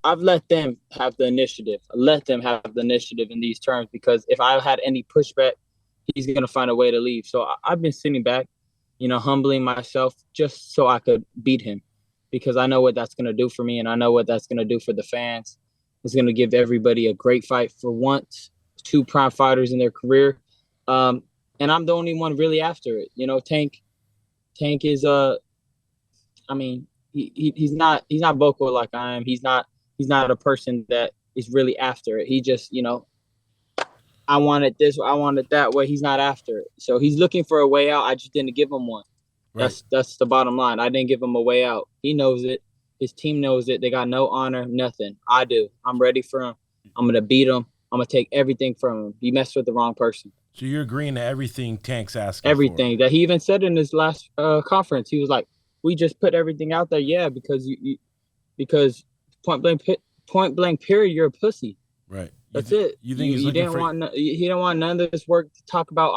I've let them have the initiative. I let them have the initiative in these terms because if I had any pushback, he's gonna find a way to leave. So I've been sitting back, humbling myself just so I could beat him, because I know what that's gonna do for me, and I know what that's gonna do for the fans. It's gonna give everybody a great fight for once. Two prime fighters in their career, and I'm the only one really after it. Tank is I mean, he's not vocal like I am. He's not a person that is really after it. He just, I want it this way, I want it that way. He's not after it. So he's looking for a way out. I just didn't give him one. Right. That's the bottom line. I didn't give him a way out. He knows it. His team knows it. They got no honor, nothing. I do. I'm ready for him. I'm going to beat him. I'm going to take everything from him. He messed with the wrong person. So you're agreeing to everything Tank's asking everything for. That he even said in his last conference. He was like, we just put everything out there. Yeah, because because point blank period, you're a pussy. Right. That's it. You think he didn't want none of this work to talk about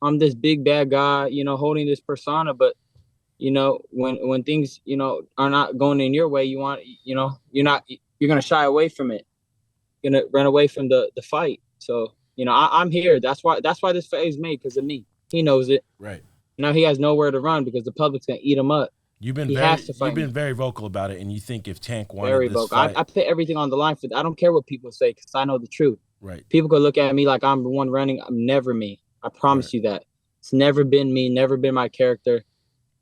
I'm this big bad guy, holding this persona, but when things, are not going in your way, you're going to shy away from it. You're going to run away from the fight. So, I'm here. That's why this fight is made, because of me. He knows it. Right. Now he has nowhere to run because the public's going to eat him up. You've been very vocal about it, and you think if Tank wanted this fight, I put everything on the line for. I don't care what people say because I know the truth. Right. People could look at me like I'm the one running. I'm never me. I promise you that. It's never been me. Never been my character.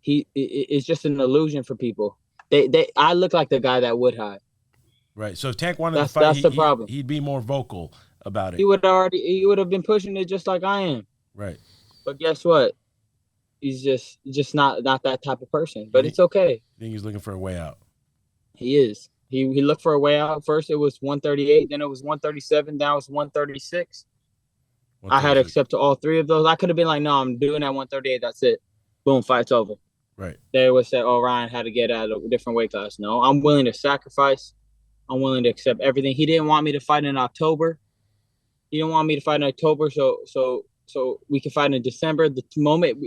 It's just an illusion for people. I look like the guy that would hide. Right. So if Tank wanted to fight, that's the problem. He'd be more vocal about it. He would have been pushing it just like I am. Right. But guess what? He's just not that type of person. But it's okay. I think he's looking for a way out. He is. He looked for a way out. First it was 138, then it was 137, now it's 136. I had to accept all three of those. I could have been like, no, I'm doing that 138. That's it. Boom, fight's over. Right. They would say, oh, Ryan had to get out of a different weight class. No, I'm willing to sacrifice. I'm willing to accept everything. He didn't want me to fight in October. So we can fight in December. The moment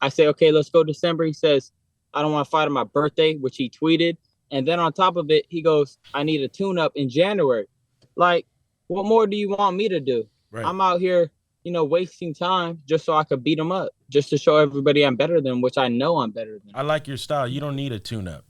I say, okay, let's go December, he says, I don't want to fight on my birthday, which he tweeted. And then on top of it, he goes, I need a tune-up in January. Like, what more do you want me to do? Right. I'm out here, wasting time just so I could beat him up, just to show everybody I'm better than, which I know I'm better than. I like your style. You don't need a tune-up.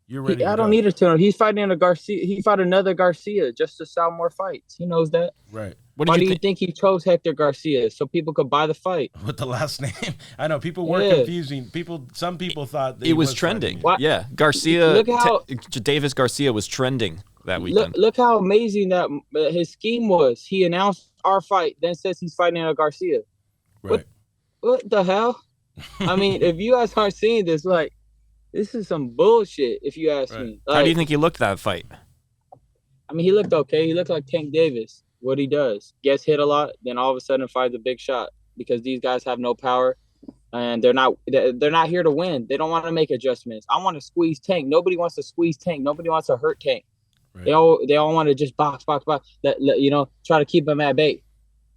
You're ready. I don't need a tune-up. He's fighting a Garcia. He fought another Garcia just to sell more fights. He knows that. Right. Why do you think he chose Hector Garcia? So people could buy the fight. With the last name? I know people were confusing. Some people thought that it was trending. Yeah, Garcia. Davis Garcia was trending that weekend. Look how amazing that his scheme was. He announced our fight, then says he's fighting a Garcia. Right. What the hell? I mean, if you guys aren't seeing this, like, this is some bullshit. If you ask me, how do you think he looked that fight? I mean, he looked okay. He looked like Tank Davis. What he does, gets hit a lot, then all of a sudden finds a big shot, because these guys have no power, and they're not here to win. They don't want to make adjustments. I want to squeeze Tank. Nobody wants to squeeze Tank. Nobody wants to hurt Tank. Right. They all want to just box, try to keep him at bay.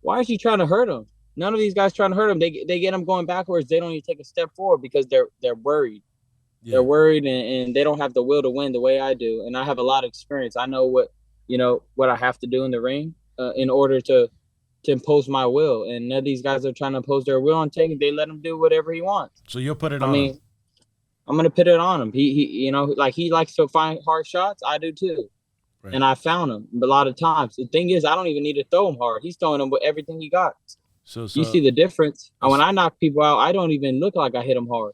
Why is he trying to hurt him? None of these guys trying to hurt him. They get him going backwards. They don't even take a step forward because they're worried. Yeah. They're worried and they don't have the will to win the way I do. And I have a lot of experience. I know what I have to do in the ring. In order to impose my will, and none of these guys are trying to impose their will on Tank. They let him do whatever he wants. So you'll put it on him. I'm gonna put it on him. He he likes to find hard shots. I do too, right. And I found him a lot of times. The thing is, I don't even need to throw him hard. He's throwing him with everything he got. So you see the difference. And when I knock people out, I don't even look like I hit him hard.